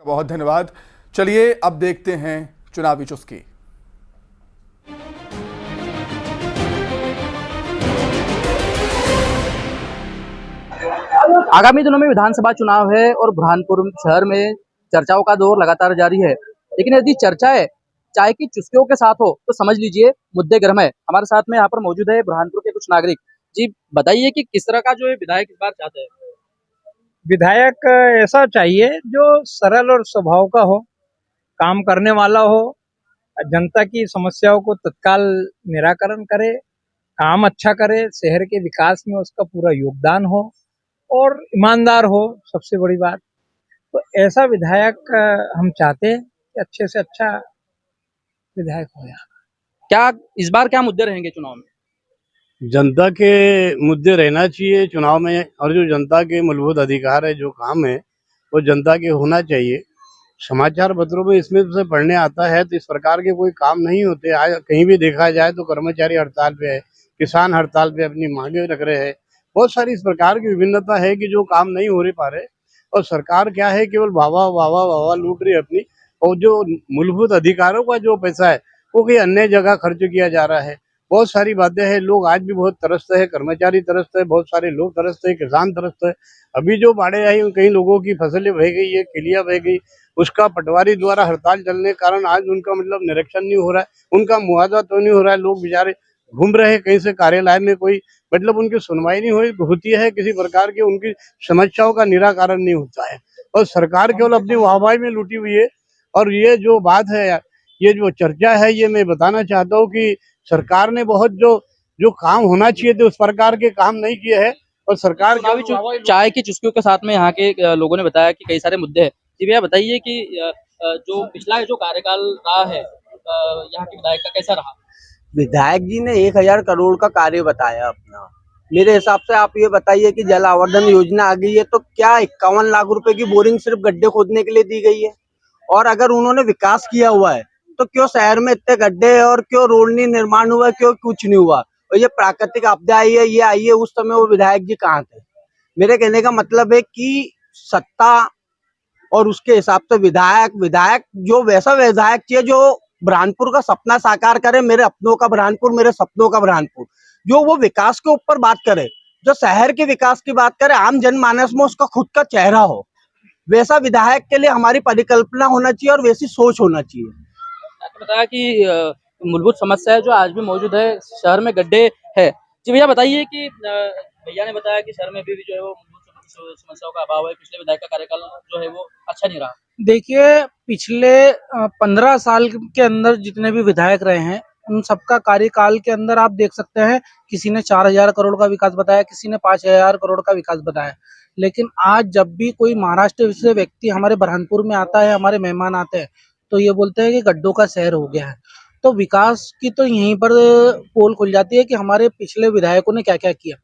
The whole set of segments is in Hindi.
बहुत धन्यवाद। चलिए अब देखते हैं चुनावी चुस्की। आगामी दिनों में विधानसभा चुनाव है और बुरहानपुर शहर में चर्चाओं का दौर लगातार जारी है। लेकिन यदि चर्चाएं चाय की चुस्कियों के साथ हो तो समझ लीजिए मुद्दे गर्म है। हमारे साथ में यहाँ पर मौजूद है बुरहानपुर के कुछ नागरिक। जी बताइए कि किस तरह का जो है विधायक इस बार चाहते हैं। विधायक ऐसा चाहिए जो सरल और स्वभाव का हो, काम करने वाला हो, जनता की समस्याओं को तत्काल निराकरण करे, काम अच्छा करे, शहर के विकास में उसका पूरा योगदान हो और ईमानदार हो। सबसे बड़ी बात तो ऐसा विधायक हम चाहते हैं कि अच्छे से अच्छा विधायक हो। क्या इस बार क्या मुद्दे रहेंगे चुनाव में? जनता के मुद्दे रहना चाहिए चुनाव में, और जो जनता के मूलभूत अधिकार है, जो काम है वो जनता के होना चाहिए। समाचार पत्रों में इसमें से पढ़ने आता है तो इस प्रकार के कोई काम नहीं होते। आज कहीं भी देखा जाए तो कर्मचारी हड़ताल पे है, किसान हड़ताल पे अपनी मांगे रख रहे हैं। बहुत सारी इस प्रकार की विभिन्नता है कि जो काम नहीं हो पा रहे, और सरकार क्या है केवल वावा वावा वावा लूट रही है अपनी, और जो मूलभूत अधिकारों का जो पैसा है वो कहीं अन्य जगह खर्च किया जा रहा है। बहुत सारी बातें हैं, लोग आज भी बहुत तरसते हैं, कर्मचारी तरसते हैं, बहुत सारे लोग तरसते हैं, किसान तरसते हैं। अभी जो बाढ़ें आई कई लोगों की फसलें बह गई है, किलियां बह गई, उसका पटवारी द्वारा हड़ताल चलने के कारण आज उनका मतलब निरीक्षण नहीं हो रहा है, उनका मुआवजा तो नहीं हो रहा है। लोग बेचारे घूम रहे हैं, कहीं से कार्यालय में कोई मतलब उनकी सुनवाई नहीं होती है, किसी प्रकार की उनकी समस्याओं का निराकरण नहीं होता है, और सरकार केवल अपनी वाहवाही में लूटी हुई है। और ये जो बात है, ये जो चर्चा है, ये मैं बताना चाहता हूँ कि सरकार ने बहुत जो काम होना चाहिए थे उस प्रकार के काम नहीं किए हैं, और सरकार चाय की चुस्कियों के साथ में यहाँ के लोगों ने बताया कि कई सारे मुद्दे हैं। जी भैया बताइए कि जो पिछला जो कार्यकाल रहा है यहाँ के विधायक का कैसा रहा? विधायक जी ने 1000 करोड़ का कार्य बताया अपना। मेरे हिसाब से आप ये बताइए कि जल आवर्धन योजना आ गई है तो क्या 51 लाख रुपए की बोरिंग सिर्फ गड्ढे खोदने के लिए दी गई है? और अगर उन्होंने विकास किया हुआ है तो क्यों शहर में इतने गड्ढे है और क्यों रोड नहीं निर्माण हुआ, क्यों कुछ नहीं हुआ? और ये प्राकृतिक आपदा आई है, ये आई है, उस समय वो विधायक जी कहाँ थे? मेरे कहने का मतलब है कि सत्ता और उसके हिसाब से विधायक जो वैसा विधायक चाहिए जो बुरहानपुर का सपना साकार करे, मेरे अपनों का बुरहानपुर, मेरे सपनों का बुरहानपुर, जो वो विकास के ऊपर बात करे, जो शहर के विकास की बात करे, आम जनमानस में उसका खुद का चेहरा हो। वैसा विधायक के लिए हमारी परिकल्पना होना चाहिए और वैसी सोच होना चाहिए। आपने बताया कि मूलभूत समस्या है जो आज भी मौजूद है, शहर में गड्ढे है। जी भैया बताइए कि भैया ने बताया कि शहर में भी जो है वो मूलभूत समस्याओं का अभाव है, पिछले विधायक का कार्यकाल जो है वो अच्छा नहीं रहा। देखिए पिछले 15 साल के अंदर जितने भी विधायक रहे हैं उन सबका कार्यकाल के अंदर आप देख सकते हैं, किसी ने 4000 करोड़ का विकास बताया, किसी ने 5000 करोड़ का विकास बताया। लेकिन आज जब भी कोई महाराष्ट्र से व्यक्ति हमारे बुरहानपुर में आता है, हमारे मेहमान आते हैं, तो ये बोलते हैं कि गड्ढों का शहर हो गया है। तो विकास की तो यहीं पर पोल खुल जाती है कि हमारे पिछले विधायकों ने क्या क्या किया।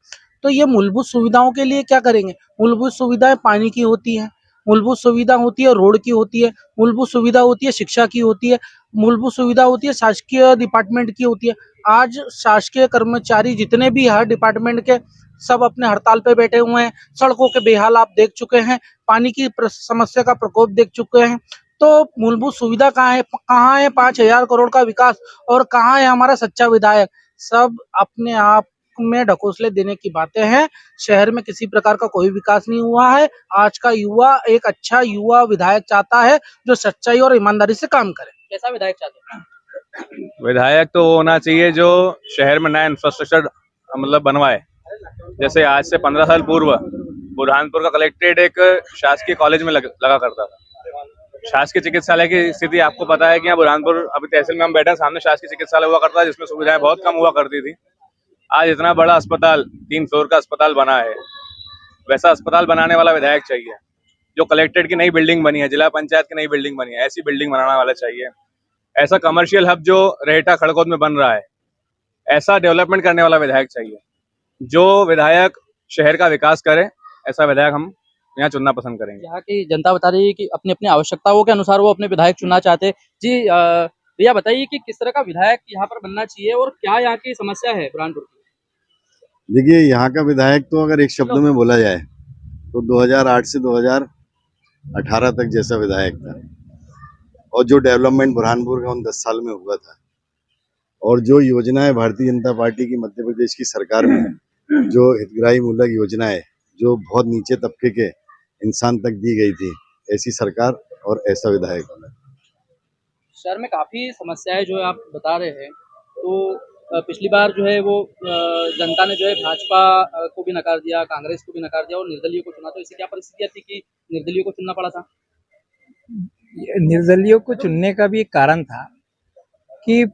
तो ये मूलभूत सुविधाओं के लिए क्या करेंगे? मूलभूत सुविधाएं पानी की होती हैं, मूलभूत सुविधा होती है रोड की होती है, मूलभूत सुविधा होती है शिक्षा की होती है, मूलभूत सुविधा होती है शासकीय डिपार्टमेंट की होती है। आज शासकीय कर्मचारी जितने भी हर डिपार्टमेंट के सब अपने हड़ताल पे बैठे हुए हैं। सड़कों के बेहाल आप देख चुके हैं, पानी की समस्या का प्रकोप देख चुके हैं। तो मूलभूत सुविधा कहाँ है 5000 करोड़ का विकास, और कहाँ है हमारा सच्चा विधायक? सब अपने आप में ढकोसले देने की बातें हैं। शहर में किसी प्रकार का कोई विकास नहीं हुआ है। आज का युवा एक अच्छा युवा विधायक चाहता है जो सच्चाई और ईमानदारी से काम करे। कैसा विधायक चाहते हैं? विधायक तो वो होना चाहिए जो शहर में नया इंफ्रास्ट्रक्चर मतलब बनवाए। जैसे आज से 15 साल पूर्व बुरहानपुर का कलेक्ट्रेट एक शासकीय कॉलेज में लगा करता था। शासकीय चिकित्सालय की स्थिति आपको पता है कि यहाँ बुरहानपुर अभी तहसील में हम बैठे हैं, सामने शासकीय चिकित्सालय हुआ करता है जिसमें सुविधाएं बहुत कम हुआ करती थी। आज इतना बड़ा अस्पताल, 3 फ्लोर का अस्पताल बना है। वैसा अस्पताल बनाने वाला विधायक चाहिए। जो कलेक्ट्रेट की नई बिल्डिंग बनी है, जिला पंचायत की नई बिल्डिंग बनी है, ऐसी बिल्डिंग बनाने वाला चाहिए। ऐसा कमर्शियल हब जो रहेठा खड़गोद में बन रहा है, ऐसा डेवलपमेंट करने वाला विधायक चाहिए। जो विधायक शहर का विकास करे, ऐसा विधायक हम यहाँ चुनना पसंद करेंगे। यहाँ की जनता बता रही है कि अपनी अपनी आवश्यकताओं के अनुसार वो अपने विधायक चुनना चाहते हैं। जी भैया बताइए कि किस तरह का विधायक यहाँ पर बनना चाहिए और क्या यहाँ की समस्या है बुरहानपुर की? देखिए यहाँ का विधायक तो अगर एक शब्द में बोला जाए तो 2008 से 18 तक जैसा विधायक था, और जो डेवलपमेंट बुरहानपुर का उन 10 साल में हुआ था, और जो योजनाएं भारतीय जनता पार्टी की मध्य प्रदेश की सरकार में जो हितग्राही मूलक योजनाएं जो बहुत नीचे तबके के इंसान तक दी गई थी, ऐसी सरकार और ऐसा विधायक। शहर में काफी समस्याएं जो है आप बता रहे हैं, तो पिछली बार जो है वो जनता ने जो है भाजपा को भी नकार दिया, कांग्रेस को भी नकार दिया और निर्दलीय को चुना, तो इससे क्या परिस्थितियां थी कि निर्दलीय को चुनना पड़ा था? निर्दलीयों को चुनने का भी एक कारण था कि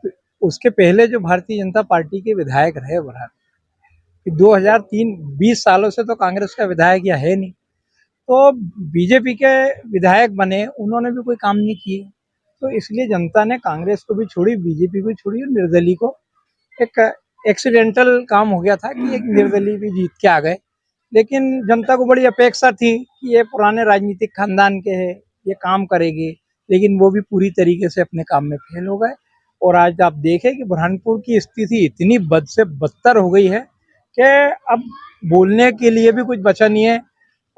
उसके पहले जो भारतीय जनता पार्टी के विधायक रहे बुरहान, 2003 20 सालों से तो कांग्रेस का विधायक या है नहीं, तो बीजेपी के विधायक बने, उन्होंने भी कोई काम नहीं किए, तो इसलिए जनता ने कांग्रेस को भी छोड़ी, बीजेपी को छोड़ी और निर्दलीय को। एक एक्सीडेंटल काम हो गया था कि एक निर्दलीय भी जीत के आ गए, लेकिन जनता को बड़ी अपेक्षा थी कि ये पुराने राजनीतिक खानदान के हैं, ये काम करेंगे, लेकिन वो भी पूरी तरीके से अपने काम में फेल हो गए। और आज आप देखें कि बुरहानपुर की स्थिति इतनी बद से बदतर हो गई है कि अब बोलने के लिए भी कुछ बचा नहीं है।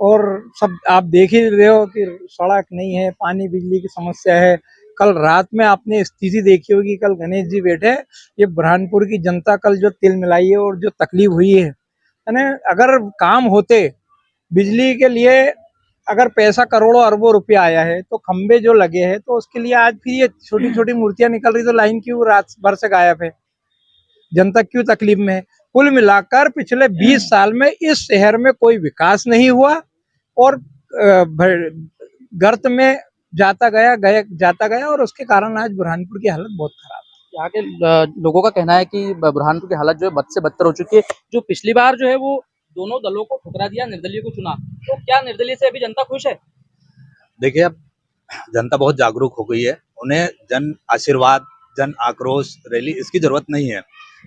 और सब आप देख ही रहे हो कि सड़क नहीं है, पानी बिजली की समस्या है। कल रात में आपने स्थिति देखी होगी, कल गणेश जी बैठे, ये बुरहानपुर की जनता कल जो तिल मिलाई है और जो तकलीफ हुई है, यानी अगर काम होते बिजली के लिए, अगर पैसा करोड़ों अरबों रुपया आया है तो खंबे जो लगे हैं तो उसके लिए आज फिर ये छोटी छोटी मूर्तियां निकल रही, तो लाइन क्यों रात भर से गायब है, जनता क्यों तकलीफ में है? कुल मिलाकर पिछले 20 साल में इस शहर में कोई विकास नहीं हुआ और गर्त में जाता गया और उसके कारण आज बुरहानपुर की हालत बहुत खराब है। यहाँ के लोगों का कहना है कि बुरहानपुर की हालत जो है बद से बदतर हो चुकी है। जो पिछली बार जो है वो दोनों दलों को ठुकरा दिया, निर्दलीय को चुना, तो क्या निर्दलीय से अभी जनता खुश है? देखिए, अब जनता बहुत जागरूक हो गई है, उन्हें जन आशीर्वाद, जन आक्रोश रैली इसकी जरूरत नहीं है।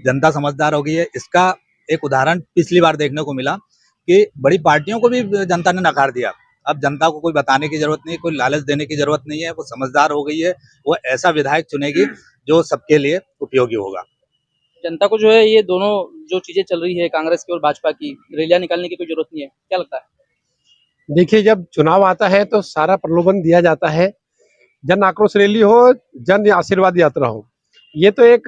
जनता समझदार हो गई है। इसका एक उदाहरण पिछली बार देखने को मिला कि बड़ी पार्टियों को भी जनता ने नकार दिया। अब जनता को कोई बताने की जरूरत नहीं, कोई लालच देने की जरूरत नहीं है, वो समझदार हो गई है। वो ऐसा विधायक चुनेगी जो सबके लिए उपयोगी होगा। जनता को जो है ये दोनों जो चीजें चल रही है कांग्रेस की और भाजपा की, रैलियां निकालने की कोई जरूरत नहीं है, क्या लगता है? देखिए, जब चुनाव आता है तो सारा प्रलोभन दिया जाता है, जन आक्रोश रैली हो, जन आशीर्वाद यात्रा हो, ये तो एक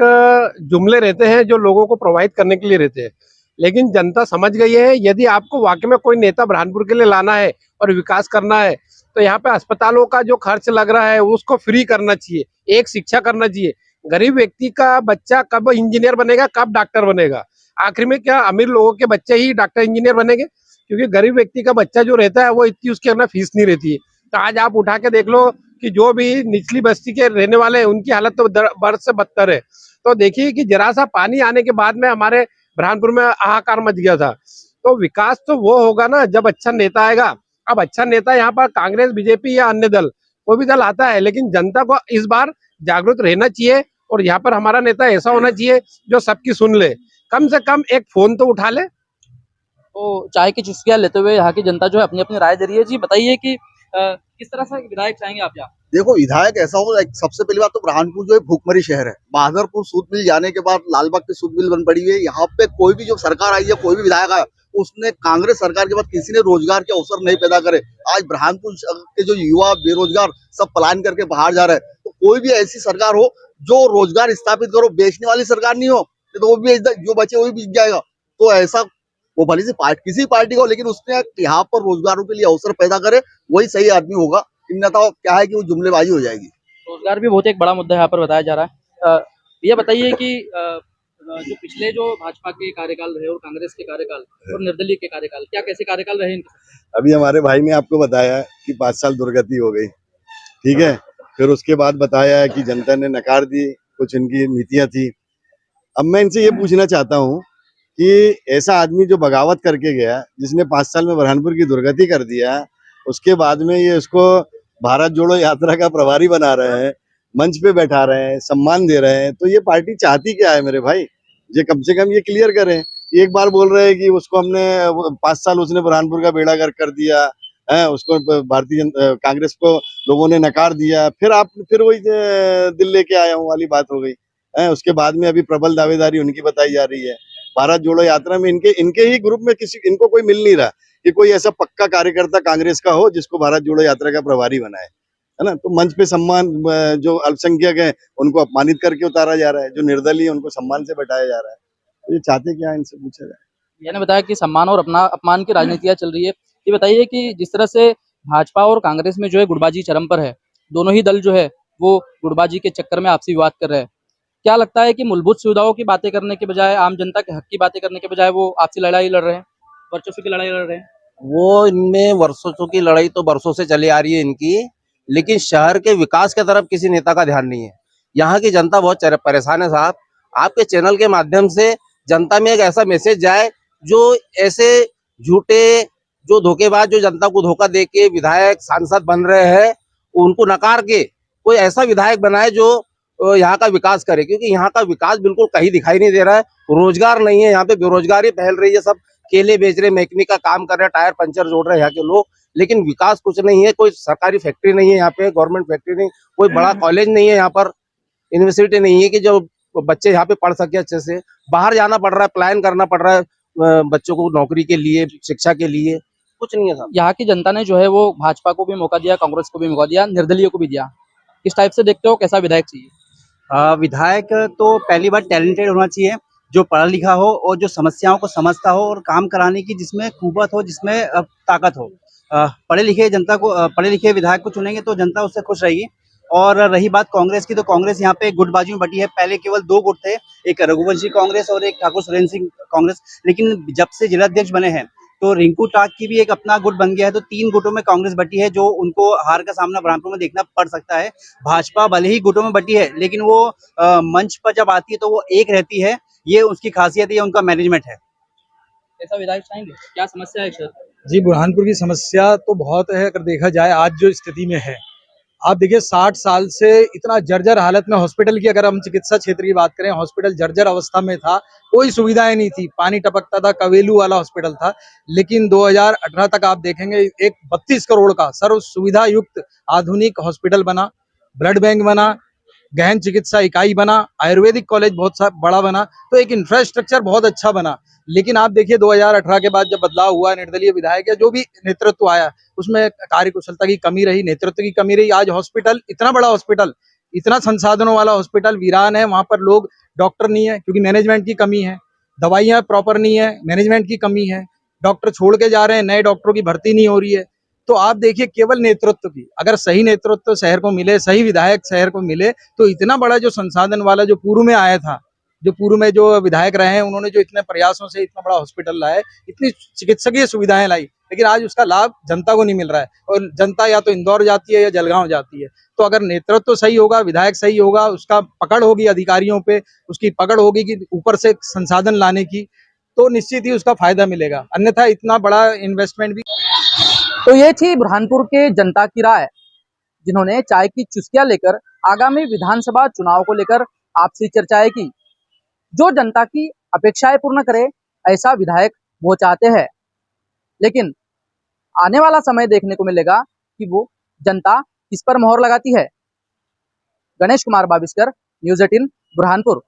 जुमले रहते हैं जो लोगों को प्रभावित करने के लिए रहते हैं। लेकिन जनता समझ गई है, यदि आपको वाकई में कोई नेता बुरहानपुर के लिए लाना है और विकास करना है तो यहाँ पे अस्पतालों का जो खर्च लग रहा है उसको फ्री करना चाहिए, एक शिक्षा करना चाहिए। गरीब व्यक्ति का बच्चा कब इंजीनियर बनेगा, कब डॉक्टर बनेगा? आखिर में क्या अमीर लोगों के बच्चे ही डॉक्टर इंजीनियर बनेंगे? क्योंकि गरीब व्यक्ति का बच्चा जो रहता है वो इतनी उसके अंदर फीस नहीं रहती है। तो आज आप उठा के देख लो कि जो भी निचली बस्ती के रहने वाले हैं उनकी हालत तो बद से बदतर है। तो देखिए कि जरा सा पानी आने के बाद में हमारे बुरहानपुर में हाहाकार मच गया था। तो विकास तो वो होगा ना जब अच्छा नेता आएगा। अब अच्छा नेता यहाँ पर कांग्रेस, बीजेपी या अन्य दल, कोई भी दल आता है, लेकिन जनता को इस बार जागरूक रहना चाहिए और यहाँ पर हमारा नेता ऐसा होना चाहिए जो सबकी सुन ले, कम से कम एक फोन तो उठा ले। तो चाय की चुस्कियां लेते हुए यहाँ की जनता जो है अपनी अपनी राय दे रही है। जी बताइए कि किस तरह से विधायक चाहेंगे आप यहाँ? देखो, विधायक ऐसा हो, सबसे पहली बात तो बुरहानपुर जो है भूखमरी शहर है। बहादुरपुर सूत मिल जाने के बाद लालबाग की सूत मिल बन पड़ी है। यहाँ पे कोई भी जो सरकार आई है, कोई भी विधायक आया, उसने कांग्रेस सरकार के बाद किसी ने रोजगार के अवसर नहीं पैदा करे। आज बुरहानपुर के जो युवा बेरोजगार सब पलायन करके बाहर जा रहे हैं। तो कोई भी ऐसी सरकार हो जो रोजगार स्थापित करो, बेचने वाली सरकार नहीं हो, तो वो भी जो बचे वही बिक जाएगा। तो ऐसा वो भले से किसी पार्टी को, लेकिन उसने यहाँ पर रोजगारों के लिए अवसर पैदा करे, वही सही आदमी होगा। अन्यथा क्या है कि वो जुमलेबाजी हो जाएगी। रोजगार भी बहुत एक बड़ा मुद्दा यहाँ पर बताया जा रहा है। ये बताइए कि जो पिछले जो भाजपा के कार्यकाल रहे और कांग्रेस के कार्यकाल और निर्दलीय के कार्यकाल, क्या कैसे कार्यकाल रहे इनके? अभी हमारे भाई ने आपको बताया कि 5 साल दुर्गति हो गई, ठीक है। फिर उसके बाद बताया है कि जनता ने नकार दी, कुछ इनकी नीतियां थी। अब मैं इनसे ये पूछना चाहता हूँ कि ऐसा आदमी जो बगावत करके गया, जिसने 5 साल में बुरहानपुर की दुर्गति कर दिया, उसके बाद में ये उसको भारत जोड़ो यात्रा का प्रभारी बना रहे हैं, मंच पे बैठा रहे हैं, सम्मान दे रहे हैं। तो ये पार्टी चाहती क्या है मेरे भाई? ये कम से कम ये क्लियर करें। एक बार बोल रहे हैं कि उसको हमने 5 साल उसने बुरहानपुर का बेड़ा गर्क कर दिया है, उसको भारतीय कांग्रेस को लोगों ने नकार दिया, फिर वही दिल लेके आया हूँ वाली बात हो गई है। उसके बाद में अभी प्रबल दावेदारी उनकी बताई जा रही है। भारत जोड़ो यात्रा में इनके ही ग्रुप में इनको कोई मिल नहीं रहा। कि कोई ऐसा पक्का कार्यकर्ता कांग्रेस का हो जिसको भारत जोड़ो यात्रा का प्रभारी बनाए, है ना। तो मंच पे सम्मान, जो अल्पसंख्यक है उनको अपमानित करके उतारा जा रहा है, जो निर्दलीय है उनको सम्मान से बैठाया जा रहा है। तो ये चाहते क्या है, इनसे पूछा जाए। मैंने बताया कि सम्मान और अपमान की राजनीतियां चल रही है। ये बताइए कि जिस तरह से भाजपा और कांग्रेस में जो है गुटबाजी चरम पर है, दोनों ही दल जो है वो गुटबाजी के चक्कर में आपसी विवाद कर रहे हैं। क्या लगता है कि मूलभूत सुविधाओं की बातें करने के बजाय, आम जनता के हक की बातें करने के बजाय वो आपसी लड़ाई लड़ रहे हैं, वर्चस्व की लड़ाई लड़ रहे हैं? वो इनमें वर्षों की लड़ाई तो बरसों से चली आ रही है इनकी, लेकिन शहर के विकास की तरफ किसी नेता का ध्यान नहीं है। यहाँ की जनता बहुत परेशान है साहब। आपके चैनल के माध्यम से जनता में एक ऐसा मैसेज जाए, जो ऐसे झूठे, जो धोखेबाज, जो जनता को धोखा दे के विधायक सांसद बन रहे हैं, उनको नकार के कोई ऐसा विधायक बनाए जो यहाँ का विकास करे, क्योंकि यहाँ का विकास बिल्कुल कहीं दिखाई नहीं दे रहा है। रोजगार नहीं है, यहाँ पे बेरोजगारी फैल रही है। सब केले बेच रहे, मैकेनिक का काम कर रहे हैं, टायर पंचर जोड़ रहे हैं यहाँ के लोग, लेकिन विकास कुछ नहीं है। कोई सरकारी फैक्ट्री नहीं है यहाँ पे, गवर्नमेंट फैक्ट्री नहीं, कोई बड़ा कॉलेज नहीं है यहाँ पर, यूनिवर्सिटी नहीं है कि जो बच्चे यहाँ पे पढ़ सके अच्छे से। बाहर जाना पड़ रहा है, प्लान करना पड़ रहा है बच्चों को नौकरी के लिए, शिक्षा के लिए, कुछ नहीं है साहब। यहाँ की जनता ने जो है वो भाजपा को भी मौका दिया, कांग्रेस को भी मौका दिया, निर्दलीय को भी दिया। किस टाइप से देखते हो, कैसा विधायक चाहिए? विधायक तो पहली बार टैलेंटेड होना चाहिए, जो पढ़ा लिखा हो और जो समस्याओं को समझता हो और काम कराने की जिसमें कुव्वत हो, जिसमें ताकत हो। पढ़े लिखे विधायक को चुनेंगे तो जनता उससे खुश रहेगी। और रही बात कांग्रेस की, तो कांग्रेस यहाँ पे गुटबाजी में बटी है। पहले केवल 2 गुट थे, एक रघुवंशी कांग्रेस और एक ठाकुर सुरेंद्र सिंह कांग्रेस, लेकिन जब से जिलाध्यक्ष बने हैं तो रिंकू टाक की भी एक अपना गुट बन गया है। तो 3 गुटों में कांग्रेस बटी है, जो उनको हार का सामना बुरहानपुर में देखना पड़ सकता है। भाजपा भले ही गुटों में बटी है, लेकिन वो मंच पर जब आती है तो वो एक रहती है। ये उसकी खासियत है, ये उनका मैनेजमेंट है। कैसा विधायक चाहेंगे? क्या समस्या है सर? जी, बुरहानपुर की समस्या तो बहुत है। अगर देखा जाए आज जो स्थिति में है, आप देखिए 60 साल से इतना जर्जर हालत में हॉस्पिटल की, अगर हम चिकित्सा क्षेत्र की बात करें, हॉस्पिटल जर्जर अवस्था में था, कोई सुविधाएं नहीं थी, पानी टपकता था, कवेलू वाला हॉस्पिटल था। लेकिन 2018 तक आप देखेंगे एक 32 करोड़ का सर्व सुविधा युक्त आधुनिक हॉस्पिटल बना, ब्लड बैंक बना, गहन चिकित्सा इकाई बना, आयुर्वेदिक कॉलेज बहुत बड़ा बना, तो एक इंफ्रास्ट्रक्चर बहुत अच्छा बना। लेकिन आप देखिए 2018 के बाद जब बदलाव हुआ, निर्दलीय विधायक या जो भी नेतृत्व आया, उसमें कार्यकुशलता की कमी रही, नेतृत्व की कमी रही। आज हॉस्पिटल, इतना बड़ा हॉस्पिटल, इतना संसाधनों वाला हॉस्पिटल वीरान है। वहां पर लोग, डॉक्टर नहीं है क्योंकि मैनेजमेंट की कमी है, दवाइयां प्रॉपर नहीं है, मैनेजमेंट की कमी है, डॉक्टर छोड़ के जा रहे हैं, नए डॉक्टरों की भर्ती नहीं हो रही है। तो आप देखिए केवल नेतृत्व की, अगर सही नेतृत्व शहर को मिले, सही विधायक शहर को मिले, तो इतना बड़ा जो संसाधन वाला जो पूर्व में आया था, जो पूर्व में जो विधायक रहे हैं, उन्होंने जो इतने प्रयासों से इतना बड़ा हॉस्पिटल लाए, इतनी चिकित्सकीय सुविधाएं लाई, लेकिन आज उसका लाभ जनता को नहीं मिल रहा है। और जनता या तो इंदौर जाती है या जलगांव जाती है। तो अगर नेतृत्व सही होगा, विधायक सही होगा, उसका पकड़ होगी अधिकारियों पे, उसकी पकड़ होगी कि ऊपर से संसाधन लाने की, तो निश्चित ही उसका फायदा मिलेगा। अन्यथा इतना बड़ा इन्वेस्टमेंट भी। तो ये थी बुरहानपुर के जनता की राय, जिन्होंने चाय की चुस्कियां लेकर आगामी विधानसभा चुनाव को लेकर आपसी चर्चाएं की। जो जनता की अपेक्षाएं पूर्ण करे, ऐसा विधायक वो चाहते हैं। लेकिन आने वाला समय देखने को मिलेगा कि वो जनता किस पर मोहर लगाती है। गणेश कुमार बाबिस्कर, न्यूज़ 18 बुरहानपुर।